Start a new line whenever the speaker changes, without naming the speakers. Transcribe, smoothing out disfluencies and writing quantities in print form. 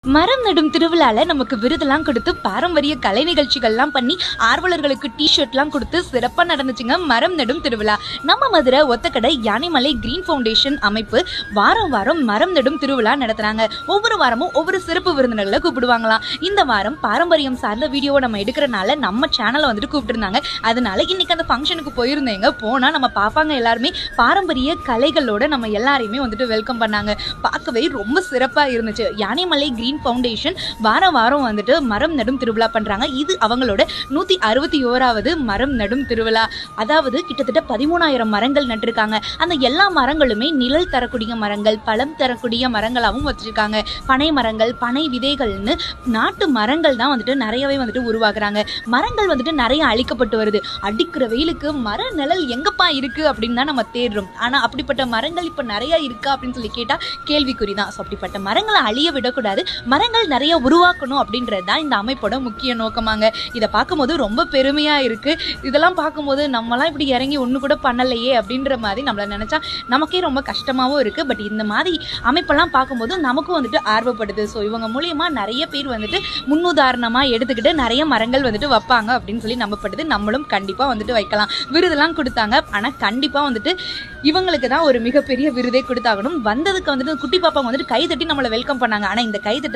மரம் நடும் திருவிழால நமக்கு விருதெல்லாம் கொடுத்து பாரம்பரிய கலை நிகழ்ச்சிகள்லாம் பண்ணி ஆர்வலர்களுக்கு டிஷர்ட்லாம் கொடுத்து சிறப்பாக நடந்துச்சுங்க மரம் நடும் திருவிழா. நம்ம மதுரை ஒத்தக்கடை யானைமலை கிரீன் ஃபவுண்டேஷன் அமைப்பு வாரம் வாரம் மரம் நடும் திருவிழா நடத்துறாங்க. ஒவ்வொரு வாரமும் ஒவ்வொரு சிறப்பு விருந்தினர்களை கூப்பிடுவாங்களாம். இந்த வாரம் பாரம்பரியம் சார்ந்த வீடியோவை நம்ம எடுக்கிறனால நம்ம சேனலை வந்துட்டு கூப்பிட்டுருந்தாங்க. அதனால இன்னைக்கு அந்த ஃபங்க்ஷனுக்கு போயிருந்தேங்க. போனா நம்ம பார்ப்பாங்க எல்லாருமே பாரம்பரிய கலைகளோட நம்ம எல்லாரையுமே வந்துட்டு வெல்கம் பண்ணாங்க. பார்க்கவே ரொம்ப சிறப்பாக இருந்துச்சு. யானைமலை கிரீன் ஃபவுண்டேஷன் வாரம் வாரம் வந்துட்டு மரம் நடும் திருவிழா பண்றாங்க. இது அவங்களோட 161வது மரம் நடும் திருவிழா. அதாவது கிட்டத்தட்ட 13,000 மரங்கள் நட்டிருக்காங்க. அந்த எல்லா மரங்களுமே நிழல் தரக்கூடிய மரங்கள், பழம் தரக்கூடிய மரங்களாகவும் வச்சிருக்காங்க. பனை மரங்கள், பனை விதைகள்னு நாட்டு மரங்கள் தான் வந்துட்டு நிறையவே வந்துட்டு உருவாக்குறாங்க. மரங்கள் வந்துட்டு நிறைய அழிக்கப்பட்டு வருது. அடிக்கிற வெயிலுக்கு மர நிழல் எங்கப்பா இருக்கு அப்படின்னு தான் நம்ம தேடுறோம். ஆனா அப்படிப்பட்ட மரங்கள் இப்ப நிறைய இருக்கா அப்படின்னு சொல்லி கேட்டா கேள்விக்குறிதான். அப்படிப்பட்ட மரங்களை அழிய விடக்கூடாது, மரங்கள் நிறைய உருவாக்கணும் அப்படின்றது தான் இந்த அமைப்போட முக்கிய நோக்கமாங்க. இதை பார்க்கும்போது ரொம்ப பெருமையா இருக்கு. இதெல்லாம் பார்க்கும்போது நம்மளாம் இப்படி இறங்கி ஒன்று கூட பண்ணலையே அப்படின்ற மாதிரி நம்மளை நினைச்சா நமக்கே ரொம்ப கஷ்டமாகவும் இருக்கு. பட் இந்த மாதிரி அமைப்பெல்லாம் பார்க்கும்போது நமக்கும் வந்துட்டு ஆர்வப்படுது. ஸோ இவங்க மூலியமா நிறைய பேர் வந்துட்டு முன்னுதாரணமா எடுத்துக்கிட்டு நிறைய மரங்கள் வந்துட்டு வைப்பாங்க அப்படின்னு சொல்லி நம்பப்படுது. நம்மளும் கண்டிப்பா வந்துட்டு வைக்கலாம். விருதெல்லாம் கொடுத்தாங்க. ஆனா கண்டிப்பா வந்துட்டு இவங்களுக்கு தான் ஒரு மிகப்பெரிய விருதே கொடுத்தாகணும். வந்ததுக்கு வந்துட்டு குட்டி பாப்பாங்க வந்துட்டு கைதட்டி நம்மளை வெல்கம் பண்ணாங்க. ஆனா இந்த கைதட்டல்